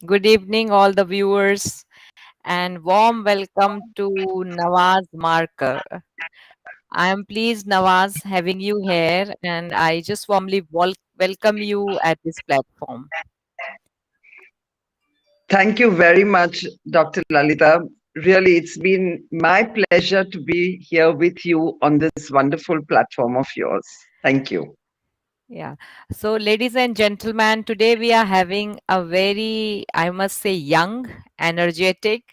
Good evening, all the viewers, and warm welcome to Nawaz Marker. I am pleased, Nawaz, having you here, and I just warmly welcome you at this platform. Thank you very much, Dr. Lalita. Really, it's been my pleasure to be here with you on this wonderful platform of yours. Thank you. Yeah. So, ladies and gentlemen, today we are having a very, I must say, young, energetic,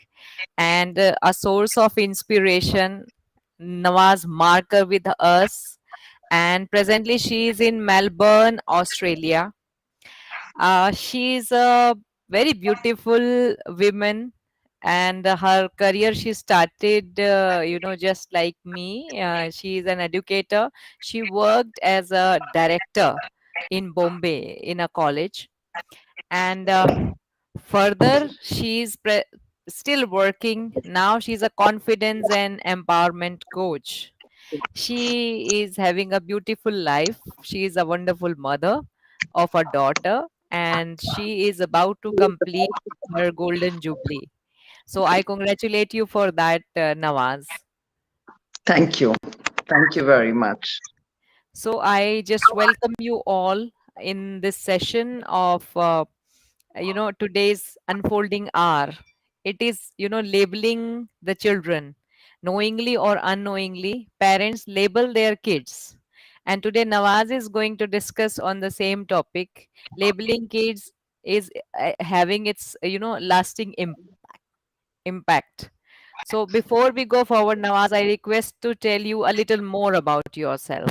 and a source of inspiration, Nawaz Marker, with us. And presently, she is in Melbourne, Australia. She's a very beautiful woman, and her career she started, just like me. She is an educator. She worked as a director in Bombay in a college, and further she's still working. Now she's a confidence and empowerment coach. She is having a beautiful life. She is a wonderful mother of a daughter, and she is about to complete her golden jubilee. So I congratulate you for that, Nawaz. Thank you. Thank you very much. So I just welcome you all in this session of today's unfolding hour. It is labeling the children. Knowingly or unknowingly, parents label their kids. And today Nawaz is going to discuss on the same topic. Labeling kids is having its lasting impact. So before we go forward, Nawaz, I request to tell you a little more about yourself.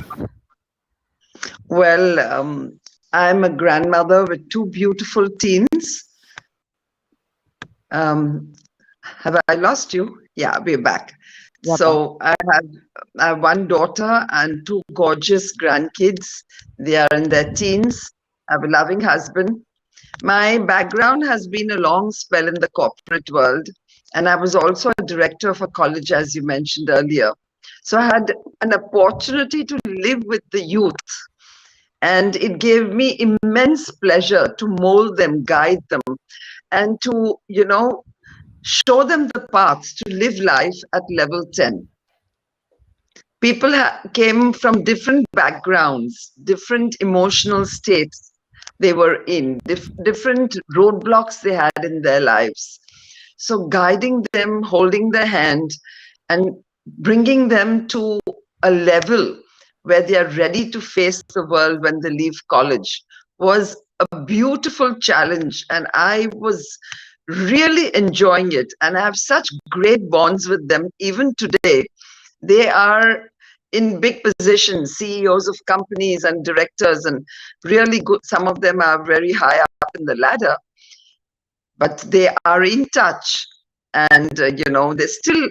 Well, I'm a grandmother with two beautiful teens. Um, have I lost you? Yeah, we're back. Yeah, back. So I have one daughter and two gorgeous grandkids. They are in their teens. I have a loving husband. My background has been a long spell in the corporate world, and I was also a director of a college, as you mentioned earlier. So I had an opportunity to live with the youth, and it gave me immense pleasure to mold them, guide them, and to, show them the path to live life at level 10. People came from different backgrounds, different emotional states they were in, different roadblocks they had in their lives. So, guiding them, holding their hand, and bringing them to a level where they are ready to face the world when they leave college was a beautiful challenge. And I was really enjoying it. And I have such great bonds with them even today. They are in big positions, CEOs of companies and directors, and really good. Some of them are very high up in the ladder, but they are in touch. And, they still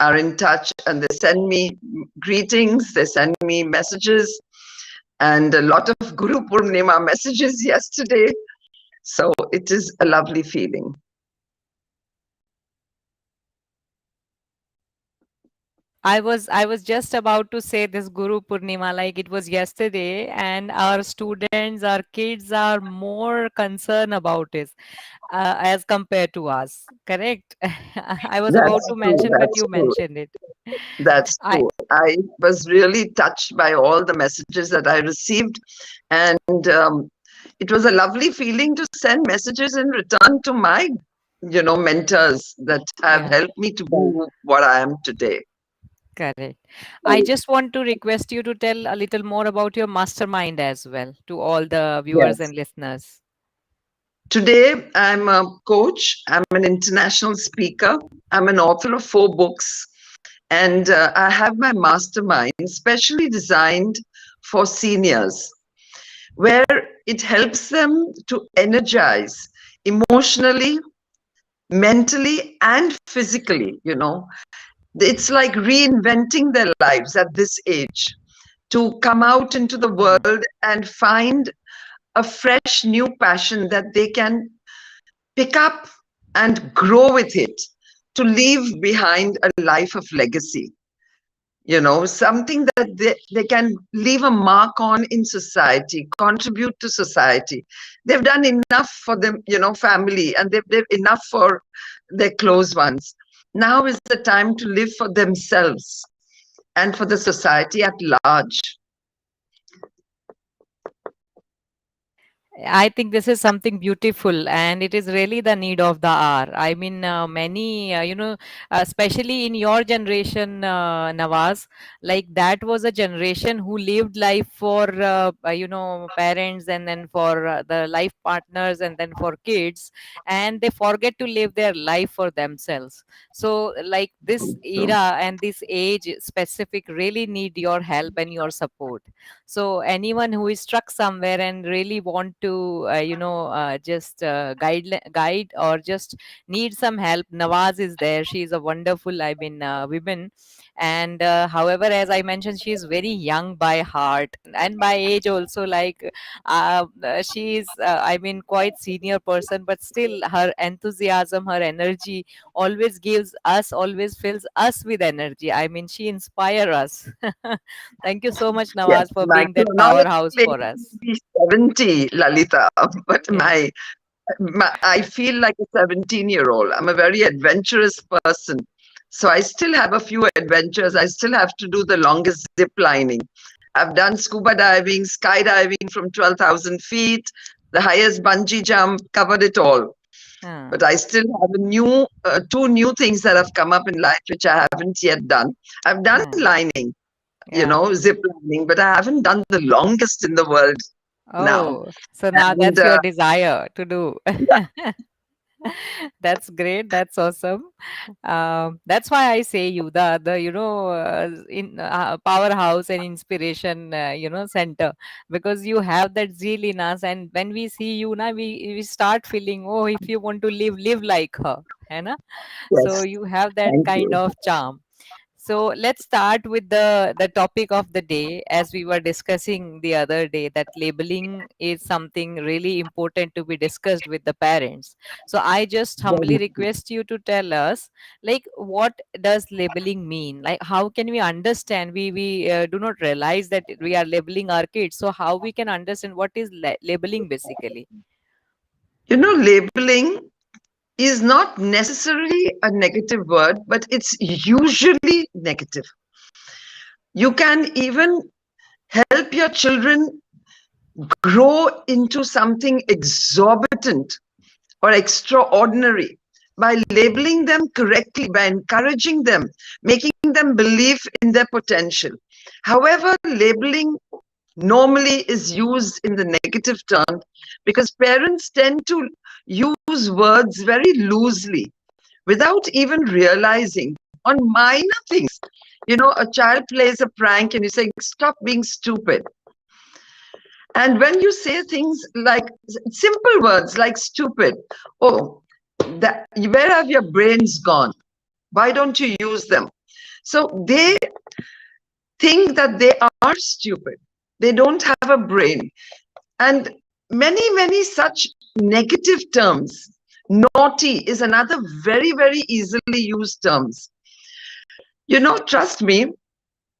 are in touch, and they send me greetings, they send me messages, and a lot of Guru Purnima messages yesterday. So it is a lovely feeling. I was just about to say this Guru Purnima like it was yesterday, and our students, our kids are more concerned about it as compared to us. Correct? I was about That's to true. mention, but That's you true. mentioned it. That's I true. I was really touched by all the messages that I received. And it was a lovely feeling to send messages in return to my, mentors that have Yeah, helped me to be what I am today. correct. I just want to request you to tell a little more about your mastermind as well to all the viewers Yes. and listeners. Today, I'm a coach, I'm an international speaker, I'm an author of 4 books, and I have my mastermind specially designed for seniors, where it helps them to energize emotionally, mentally, and physically. It's like reinventing their lives at this age to come out into the Hmm. world and find a fresh new passion that they can pick up and grow with it to leave behind a life of legacy. something that they can leave a mark on in society, contribute to society. They've done enough for them, family, and they've enough for their close ones. Now is the time to live for themselves and for the society at large. I think this is something beautiful, and it is really the need of the hour. I mean, many, especially in your generation, Nawaz, like that was a generation who lived life for, parents, and then for the life partners, and then for kids, and they forget to live their life for themselves. So, like this So, era and this age specific really need your help and your support. So anyone who is stuck somewhere and really want to just guide or just need some help, Nawaz is there. She is a wonderful, I mean, woman. And however, as I mentioned, she is very young by heart and by age also. Like she is I mean, quite senior person, but still her enthusiasm, her energy always fills us with energy. I mean, she inspire us. Thank you so much, yes, Nawaz, for my being that chronology powerhouse claims for to us. be 70, Lalita, but Yeah. I feel like a 17-year-old. I'm a very adventurous person. So I still have a few adventures. I still have to do the longest zip lining. I've done scuba diving, skydiving from 12,000 feet, the highest bungee jump, covered it all. Huh. But I still have two new things that have come up in life which I haven't yet done. I've done Huh. lining, Yeah. zip lining, but I haven't done the longest in the world now. Oh, so now And that's your desire to do. yeah, That's great. That's awesome. That's why I say you the in powerhouse and inspiration center, because you have that zeal in us, and when we see you now, we start feeling, oh, if you want to live like her, है ना? So yes, you have that thank kind you. of charm. So let's start with the topic of the day. As we were discussing the other day, that labeling is something really important to be discussed with the parents. So I just humbly Very request you to tell us, like, what does labeling mean? Like, how can we understand? We do not realize that we are labeling our kids. So how we can understand what is labeling basically? Labeling is not necessarily a negative word, but it's usually negative. You can even help your children grow into something exorbitant or extraordinary by labeling them correctly, by encouraging them, making them believe in their potential. However, labeling normally is used in the negative term because parents tend to use words very loosely without even realizing on minor things. A child plays a prank and you say, stop being stupid. And when you say things like simple words like stupid, oh, where have your brains gone? Why don't you use them? So they think that they are stupid. They don't have a brain. And many, many such negative terms. Naughty is another very, very easily used terms. Trust me,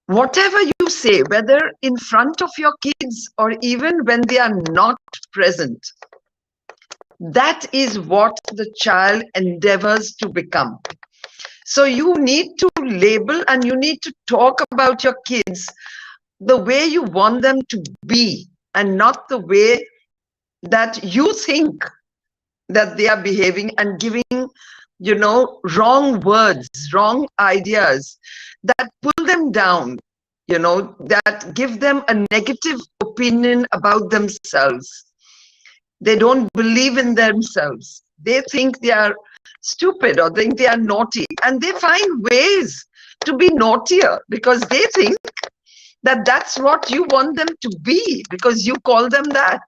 whatever you say, whether in front of your kids or even when they are not present, that is what the child endeavors to become. So you need to label and you need to talk about your kids the way you want them to be and not the way that you think that they are behaving and giving, wrong words, wrong ideas that pull them down, that give them a negative opinion about themselves. They don't believe in themselves. They think they are stupid or think they are naughty. And they find ways to be naughtier because they think that that's what you want them to be because you call them that.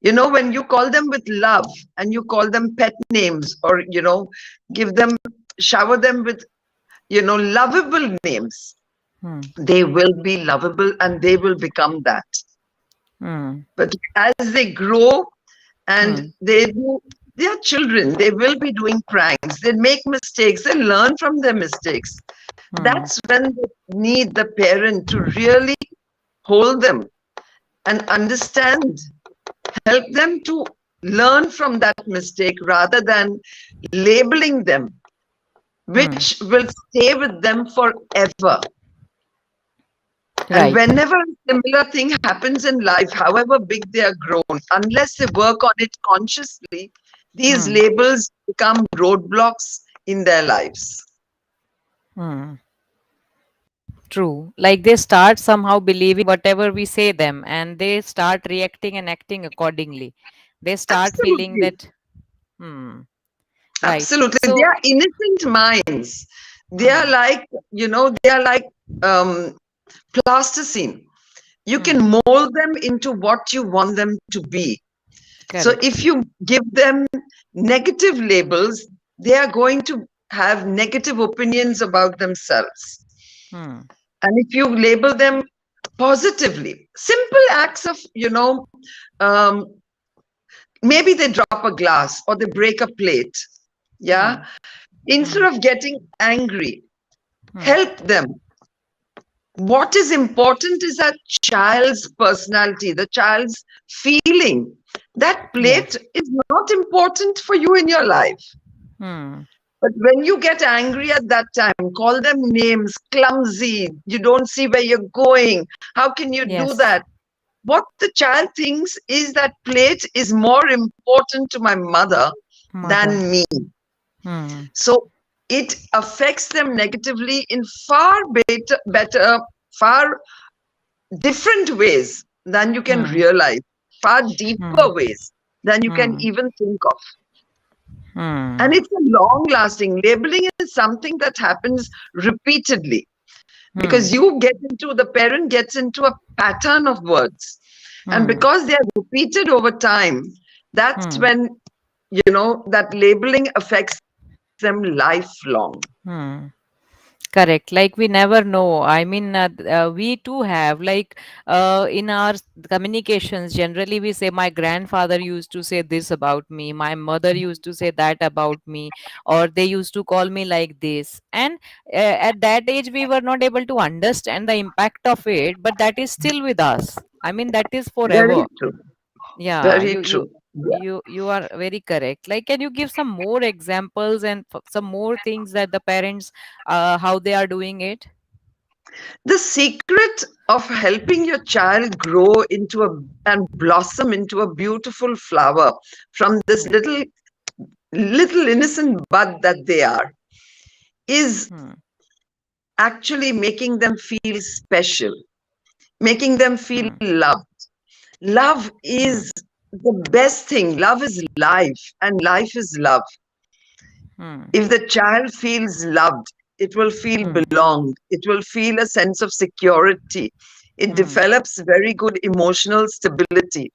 When you call them with love and you call them pet names or, give them, shower them with, lovable names, Hmm. they will be lovable and they will become that. Hmm. But as they grow and Hmm. they are children, they will be doing pranks, they make mistakes, they learn from their mistakes. Hmm. That's when they need the parent to really hold them and understand, help them to learn from that mistake rather than labeling them, Hmm. which will stay with them forever. And Right. whenever a similar thing happens in life, however big they are grown, unless they work on it consciously, these Hmm. labels become roadblocks in their lives. Hmm. True. Like they start somehow believing whatever we say them, and they start reacting and acting accordingly. They start feeling Absolutely. that, hmm, right. Absolutely. They So, are innocent minds. They are hmm, like, they are like um, plasticine. You can hmm, mold them into what you want them to be. So correct. if you give them negative labels, they are going to have negative opinions about themselves. Hmm, And if you label them positively, simple acts of, um, maybe they drop a glass or they break a plate. Yeah. hmm, Instead hmm, of getting angry, hmm, help them. What is important is that child's personality, the child's feeling. That yes. plate is not important for you in your life. Hmm, But when you get angry at that time, call them names, clumsy, you don't see where you're going. How can you do yes. that? What the child thinks is that plate is more important to my mother Mother. than me. Hmm, So it affects them negatively in far better, far different ways than you can hmm, realize, far hmm, deeper ways than you can hmm, even think of. hmm, And it's a long lasting. Labeling is something that happens repeatedly because hmm, the parent gets into a pattern of words. And hmm, because they are repeated over time, that's hmm, when, that labeling affects them lifelong. hmm. Correct. Like we never know. I mean, we too have like in our communications. Generally, we say my grandfather used to say this about me. My mother used to say that about me, or they used to call me like this. And at that age, we were not able to understand the impact of it, but that is still with us. I mean, that is Very forever. true. Yeah, Very you true. you you are very correct. Like, can you give some more examples and some more things that the parents, how they are doing it? The secret of helping your child grow and blossom into a beautiful flower from this Hmm. little innocent bud that they are is Hmm. actually making them feel special, making them feel Hmm. loved. Love Hmm. is the best thing. Love is life, and life is love. Hmm. If the child feels loved, it will feel Hmm. belonged, it will feel a sense of security. It Hmm. develops very good emotional stability.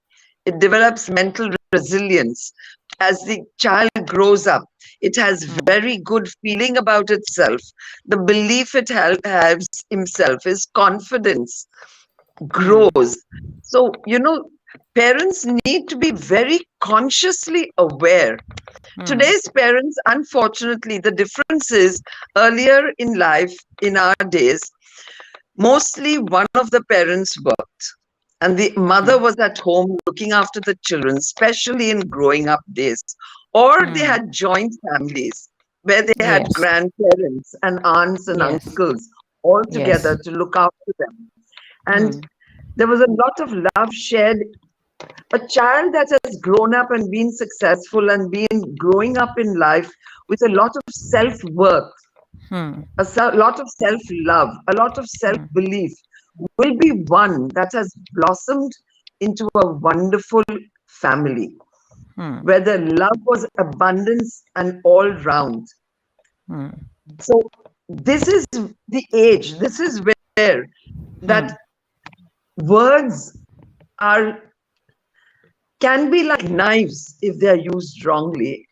It develops mental resilience. As the child grows up, it has Hmm. very good feeling about itself. The belief it has himself, his confidence Hmm. grows. So, parents need to be very consciously aware. Hmm. Today's parents, unfortunately, the difference is earlier in life, in our days, mostly one of the parents worked and the mother Hmm. was at home looking after the children, especially in growing up days. Or they Hmm. had joint families where they had Yes. grandparents and aunts and Yes. uncles all together Yes. to look after them. And Hmm. there was a lot of love shared. A child that has grown up and been successful and been growing up in life with a lot of self-worth, Hmm. lot of self-love, a lot of Hmm. self-belief will be one that has blossomed into a wonderful family Hmm. where the love was abundance and all round. Hmm. So this is the age, this is where that Hmm. words are can be like knives if they are used wrongly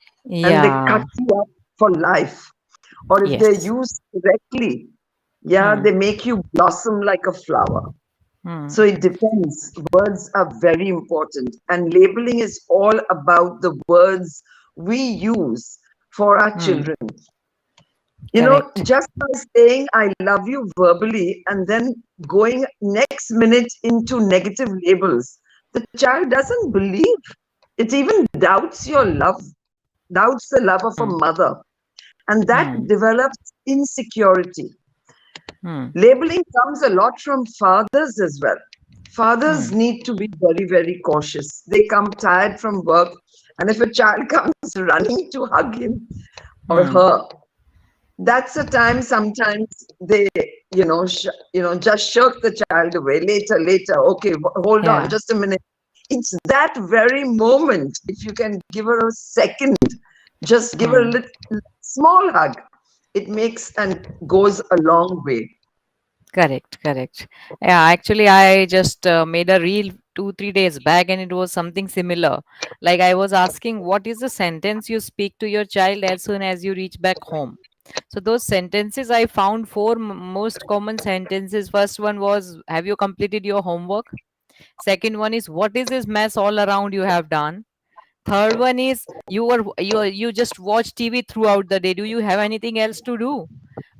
and they cut Yeah. you up for life. Or if they're Yes. used correctly, yeah, Hmm. they make you blossom like a flower. Hmm. So it depends. Words are very important. And labeling is all about the words we use for our Hmm. children. Correct. Just by saying I love you verbally and then going next minute into negative labels, the child doesn't believe. It even doubts your love, doubts the love of a Hmm. mother. And that Hmm. develops insecurity. Hmm. Labeling comes a lot from fathers as well. Fathers Hmm. need to be very, very cautious. They come tired from work, and if a child comes running to hug him or Hmm. her, that's a time sometimes they, just shirk the child away. Later, later, okay, hold on, Yeah. just a minute. It's that very moment, if you can give her a second, just give her a Hmm. little small hug, it makes and goes a long way. Correct, correct. Yeah, actually, I just made a reel 2, 3 days back, and it was something similar. Like I was asking, what is the sentence you speak to your child as soon as you reach back home? So those sentences I found four most common sentences. First one was, "Have you completed your homework?" Second one is, "What is this mess all around you have done?" Third one is, you just watch TV throughout the day. Do you have anything else to do?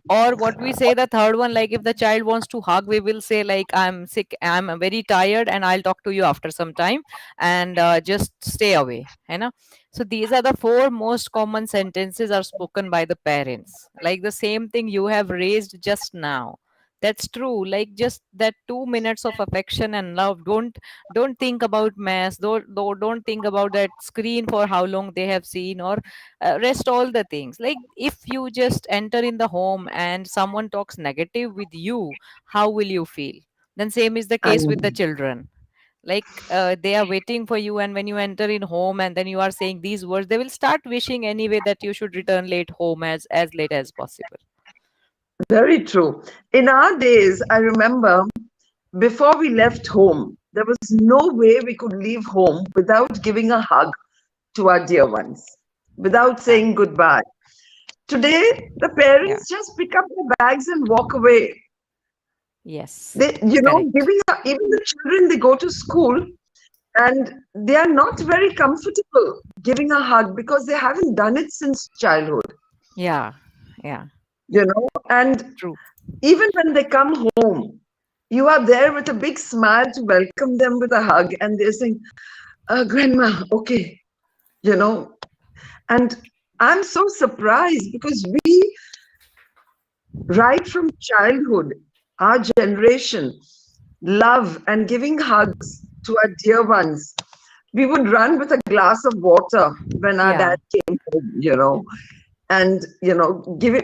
Or what we say, the third one, like if the child wants to hug, we will say like, "I'm sick, I'm very tired, and I'll talk to you after some time, and just stay away, you know." So these are the four most common sentences are spoken by the parents, like the same thing you have raised just now. That's true. Like just that 2 minutes of affection and love. Don't think about mess. Don't think about that screen for how long they have seen, or rest all the things. Like if you just enter in the home and someone talks negative with you, how will you feel? Then same is the case with the And children. Like they are waiting for you, and when you enter in home and then you are saying these words, they will start wishing anyway that you should return late home as late as possible. very true. In our days, I remember before we left home, there was no way we could leave home without giving a hug to our dear ones, without Yeah. saying goodbye. Today, the Yeah. parents just pick up their bags and walk away. Yes. They, Correct. even the children, they go to school and they are not very comfortable giving a hug because they haven't done it since childhood, Yeah. Yeah. and True. even when they come home, you are there with a big smile to welcome them with a hug, and they're saying, Grandma, okay, you know. And I'm so surprised because we, right from childhood, our generation, love and giving hugs to our dear ones. We would run with a glass of water when our Yeah. dad came home, and give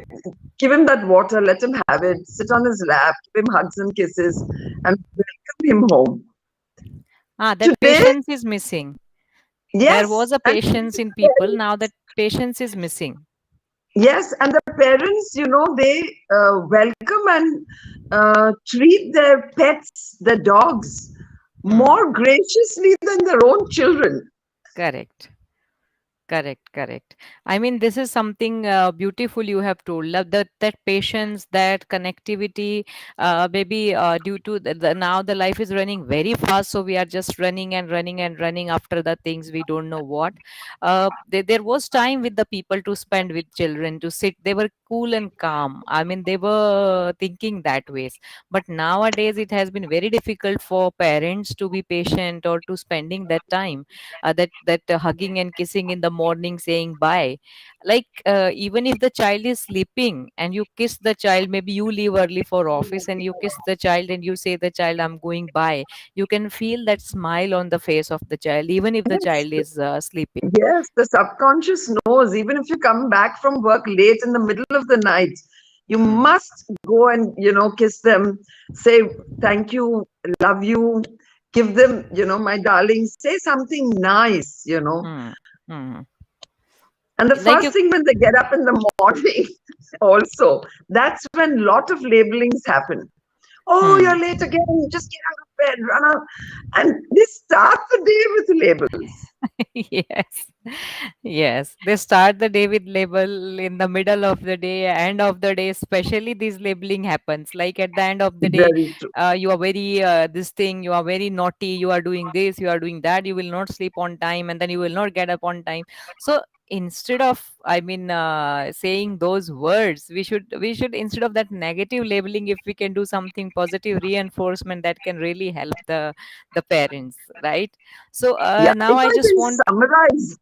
him that water, let him have it, sit on his lap, give him hugs and kisses, and welcome him home. That Today, patience is missing. There yes, was a and patience in people, now that patience is missing. yes, and the parents, they welcome and treat their pets, their dogs, Hmm. more graciously than their own children. Correct. Correct, correct. I mean, this is something beautiful you have told. That patience, that connectivity, maybe due to now the life is running very fast, so we are just running and running and running after the things we don't know what. There was time with the people to spend with children, to sit. They were cool and calm. I mean, they were thinking that ways. But nowadays, it has been very difficult for parents to be patient or to spending that time, that hugging and kissing in the morning, saying bye. Like even if the child is sleeping and you kiss the child, maybe you leave early for office and you kiss the child and you say the child, "I'm going by," you can feel that smile on the face of the child even if the Yes, child is sleeping. yes, the subconscious knows. Even if you come back from work late in the middle of the night, you Hmm. must go and, kiss them, say thank you, love you, give them, my darling, say something nice. Hmm. Hmm. And the Like first you. thing when they get up in the morning, also, that's when lot of labelings happen. Oh, Hmm. you're late again. Just get out of bed, run out. And they start the day with labels. Yes. Yes, they start the day with label, in the middle of the day, end of the day, especially this labeling happens. Like at the end of the day, Very true. you are very this thing, you are very naughty, you are doing this, you are doing that, you will not sleep on time, and then you will not get up on time. So instead of, I mean, saying those words, we should instead of that negative labeling, if we can do something positive reinforcement, that can really help the parents, right? So Yeah, now if I I just can want. summarize,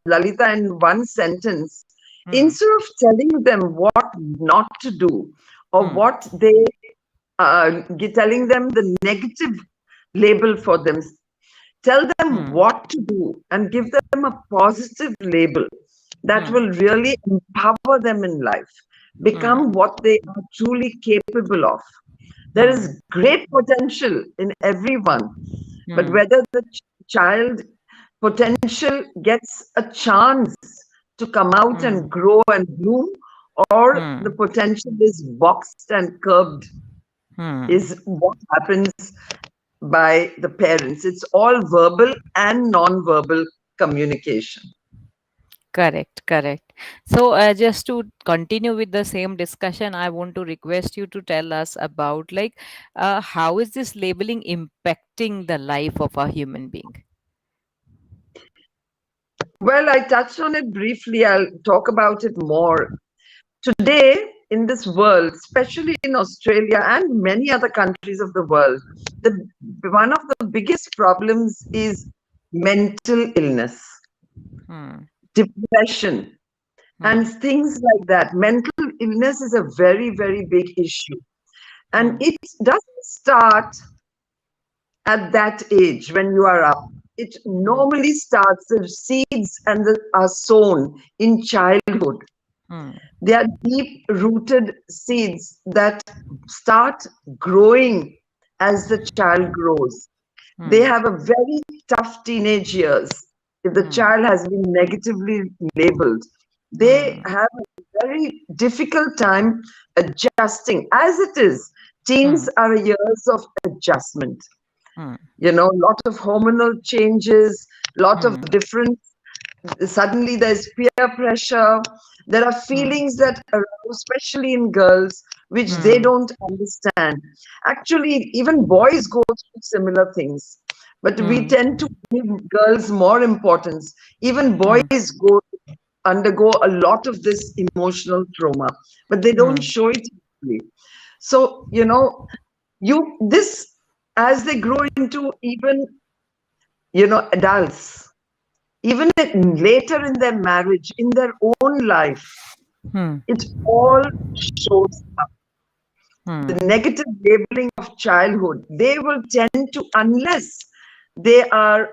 Lalita, in one sentence, Hmm, instead of telling them what not to do or hmm, what they telling them the negative label for them, tell them hmm, what to do and give them a positive label that hmm, will really empower them in life, hmm, become what they are truly capable of. There hmm, is great potential in everyone, but hmm, whether the child potential gets a chance to come out hmm, and grow and bloom, or the hmm, potential is boxed and curbed, hmm. is what happens by the parents. It's all verbal and non-verbal communication. Correct, correct. So, just to continue with the same discussion, I want to request you to tell us about, like, how is this labeling impacting the life of a human being? Well, I touched on it briefly. I'll talk about it more. Today, in this world, especially in Australia and many other countries of the world, the one of the biggest problems is mental illness, Hmm, depression, and hmm, things like that. Mental illness is a very, very big issue. And hmm, it doesn't start at that age when you are up. It hmm, normally starts, the seeds and are sown in childhood. hmm, They are deep rooted seeds that start growing as the child grows. They hmm, have a very tough teenage years. If the hmm, child has been negatively labeled, they hmm, have a very difficult time adjusting. As it is, teens hmm, are years of adjustment. hmm, Lot of hormonal changes, lot of hmm, different, suddenly there's peer pressure. There are hmm, feelings that arouse, especially in girls, which they hmm, don't understand. Actually, even boys go through similar things, but we hmm, tend to give girls more importance. Even hmm, boys undergo a lot of this emotional trauma, but they don't hmm, show it easily. So, you this as they grow into even adults, even later in their marriage, in their own life, hmm, it all shows up. The hmm, negative labeling of childhood, they will tend to, unless they are,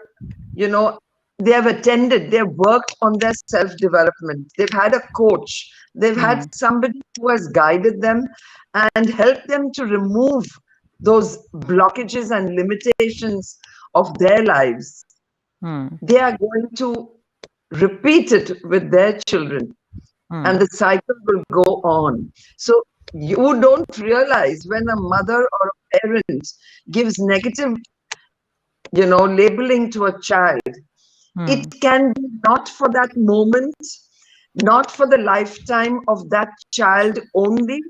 you know, they have attended, they've worked on their self development, they've had a coach, they've had hmm, somebody who has guided them and helped them to remove those blockages and limitations of their lives. hmm, They are going to repeat it with their children, hmm, and the cycle will go on. So you don't realize when a mother or a parent gives negative, labeling to a child, it hmm, can be not for that moment, not for the lifetime of that child only,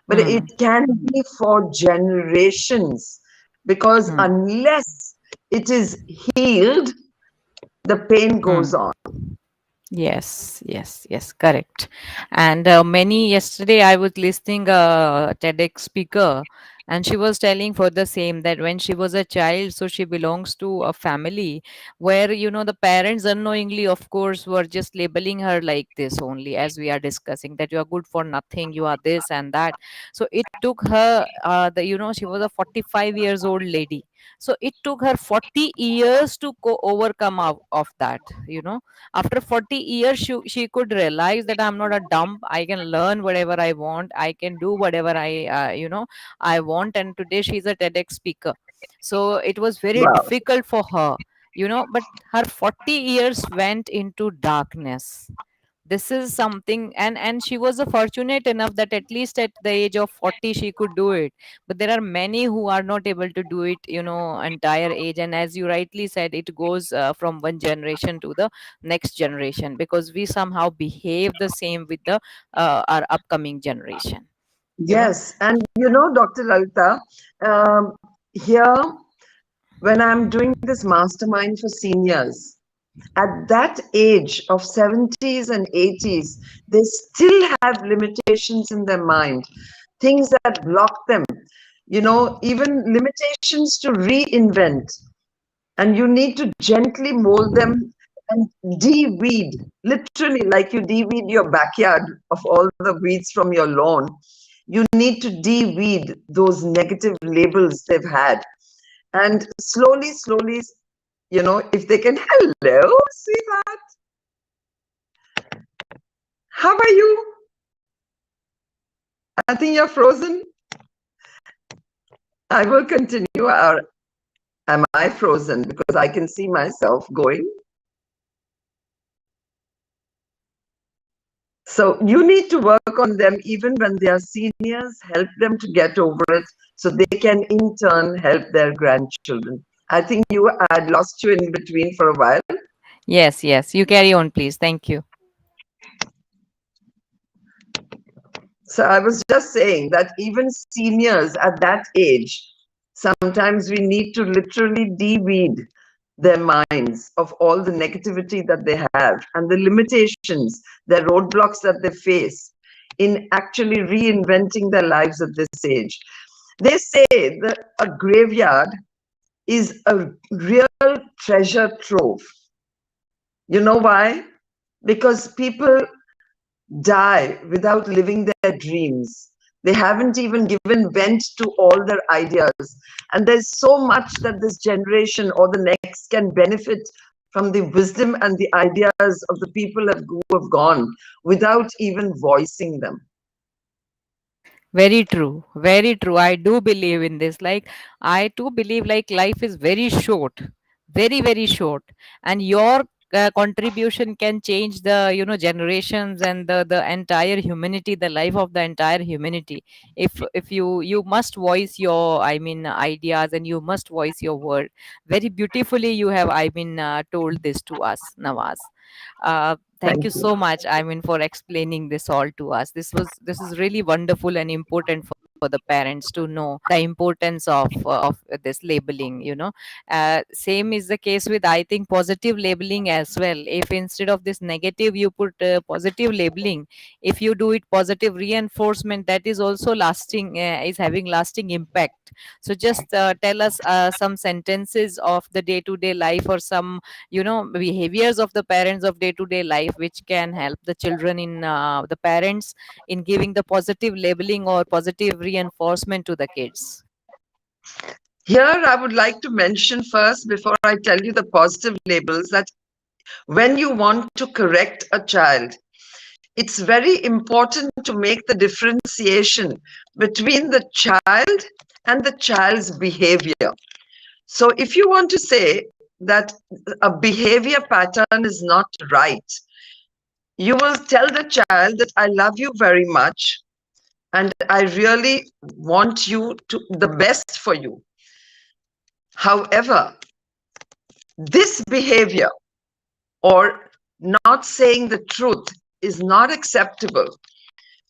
but it hmm, can be for generations. Because hmm. unless it is healed, the pain Hmm. goes on. Yes, yes, yes, correct. And many yesterday I was listening a TEDx speaker, and she was telling for the same that when she was a child, so she belongs to a family where the parents unknowingly, of course, were just labeling her like this only, as we are discussing, that you are good for nothing, you are this and that. So it took her she was a 45 years old lady. So it took her 40 years to overcome of that. After 40 years, she could realize that I'm not a dump. I can learn whatever I want. I can do whatever I want. And today she's a TEDx speaker. So it was very Wow. difficult for her, but her 40 years went into darkness. This is something, and she was fortunate enough that at least at the age of 40 she could do it. But there are many who are not able to do it, entire age. And as you rightly said, it goes from one generation to the next generation, because we somehow behave the same with the our upcoming generation you know Yes, and Dr. Lalita, here when I'm doing this mastermind for seniors, At that age of 70s and 80s, they still have limitations in their mind, things that block them, even limitations to reinvent. And you need to gently mold them and de-weed, literally like you de-weed your backyard of all the weeds from your lawn. You need to de-weed those negative labels they've had. And slowly, slowly, if they can, hello, sweetheart, how are you? I think you're frozen. I will continue. Or am I frozen? Because I can see myself going. So you need to work on them even when they are seniors, help them to get over it so they can in turn help their grandchildren. I think I had lost you in between for a while. Yes, yes. You carry on, please. Thank you. So I was just saying that even seniors at that age, sometimes we need to literally de-weed their minds of all the negativity that they have and the limitations, the roadblocks that they face in actually reinventing their lives at this age. They say that a graveyard is a real treasure trove. You know why? Because people die without living their dreams. They haven't even given vent to all their ideas. And there's so much that this generation or the next can benefit from the wisdom and the ideas of the people who have gone without even voicing them. Very true. Very true. I do believe in this. Like, I too believe like life is very short, very, very short. And your contribution can change the, generations and the entire humanity, the life of the entire humanity. If you must voice your, I mean, ideas, and you must voice your word. Very beautifully you have, I mean, told this to us, Nawaz. Thank Thank you you. so much, I mean, for explaining this all to us. This is really wonderful and important for the parents to know the importance of this labeling, same is the case with, I think, positive labeling as well. If instead of this negative you put positive labeling, if you do it positive reinforcement, that is also lasting, is having lasting impact. So just tell us some sentences of the day to day life, or some, behaviors of the parents of day to day life, which can help the children in, the parents, in giving the positive labeling or positive reinforcement to the kids. Here, I would like to mention first, before I tell you the positive labels, that when you want to correct a child, it's very important to make the differentiation between the child and the child's behavior. So, if you want to say that a behavior pattern is not right, you will tell the child that I love you very much and I really want you to the best for you. However, this behavior or not saying the truth is not acceptable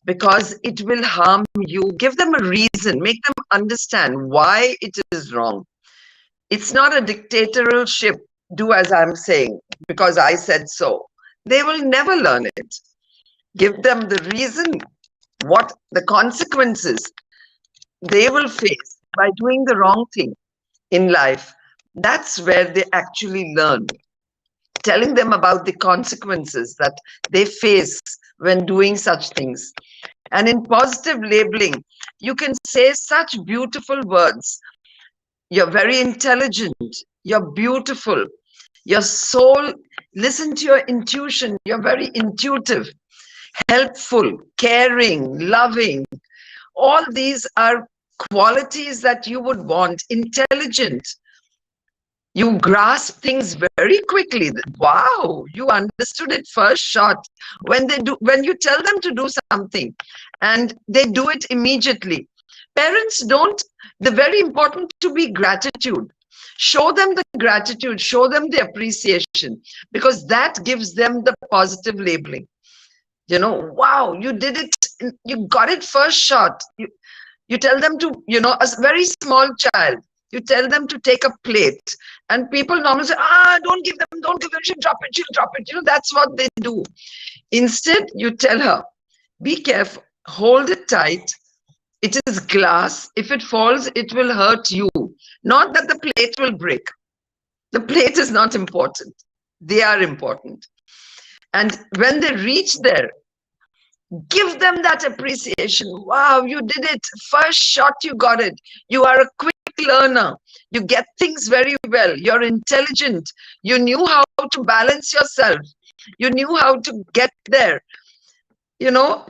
because it will harm you. Give them a reason, make them understand why it is wrong. It's not a dictatorship, do as I'm saying, because I said so. They will never learn it. Give them the reason, what the consequences they will face by doing the wrong thing in life. That's where they actually learn. Telling them about the consequences that they face when doing such things. And in positive labeling, you can say such beautiful words. You're very intelligent. You're beautiful. Your soul, listen to your intuition. You're very intuitive, helpful, caring, loving. All these are qualities that you would want. Intelligent. You grasp things very quickly. Wow, you understood it first shot. When you tell them to do something and they do it immediately. Parents don't, the very important to be gratitude. Show them the gratitude, show them the appreciation, because that gives them the positive labeling. Wow, you did it, you got it first shot. You tell them to, a very small child, You tell them to take a plate, and people normally say, don't give them, she'll drop it. That's what they do. Instead, you tell her, be careful, hold it tight. It is glass. If it falls, it will hurt you. Not that the plate will break. The plate is not important. They are important. And when they reach there, give them that appreciation. Wow, you did it. First shot, you got it. You are a quick learner. You get things very well. You're intelligent. You knew how to balance yourself. You knew how to get there. You know,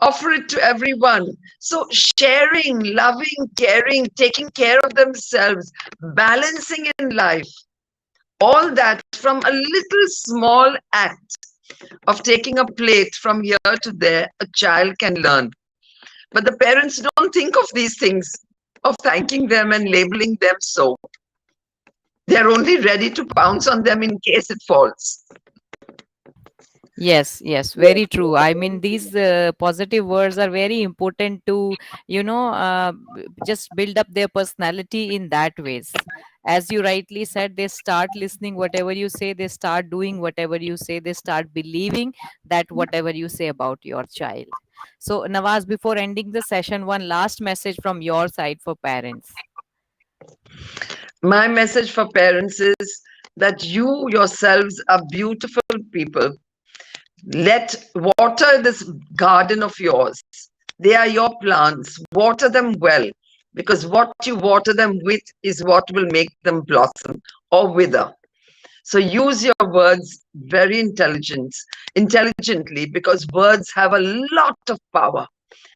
offer it to everyone. So sharing, loving, caring, taking care of themselves, balancing in life, all that from a little small act of taking a plate from here to there, a child can learn. But the parents don't think of these things, of thanking them and labeling them so. They're only ready to pounce on them in case it falls. Yes, yes, very true. I mean, these positive words are very important to, just build up their personality in that ways. As you rightly said, they start listening whatever you say, they start doing whatever you say, they start believing that whatever you say about your child. So, Nawaz, before ending the session, one last message from your side for parents. My message for parents is that you yourselves are beautiful people. Let water this garden of yours. They are your plants. Water them well, because what you water them with is what will make them blossom or wither. So use your words very intelligently, because words have a lot of power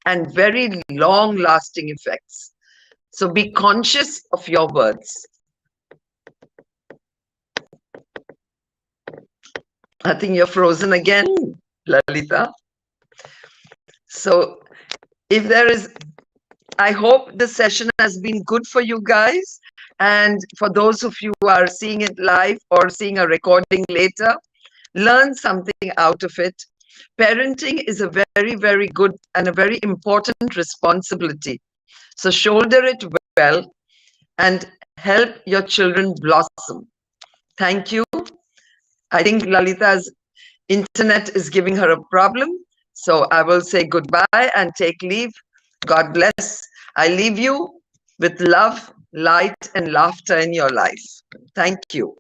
and very long lasting effects. So be conscious of your words. I think you're frozen again, Lalita. So if there is, I hope the session has been good for you guys. And for those of you who are seeing it live or seeing a recording later, learn something out of it. Parenting is a very, very good and a very important responsibility. So shoulder it well and help your children blossom. Thank you. I think Lalita's internet is giving her a problem. So I will say goodbye and take leave. God bless. I leave you with love, light, and laughter in your life. Thank you.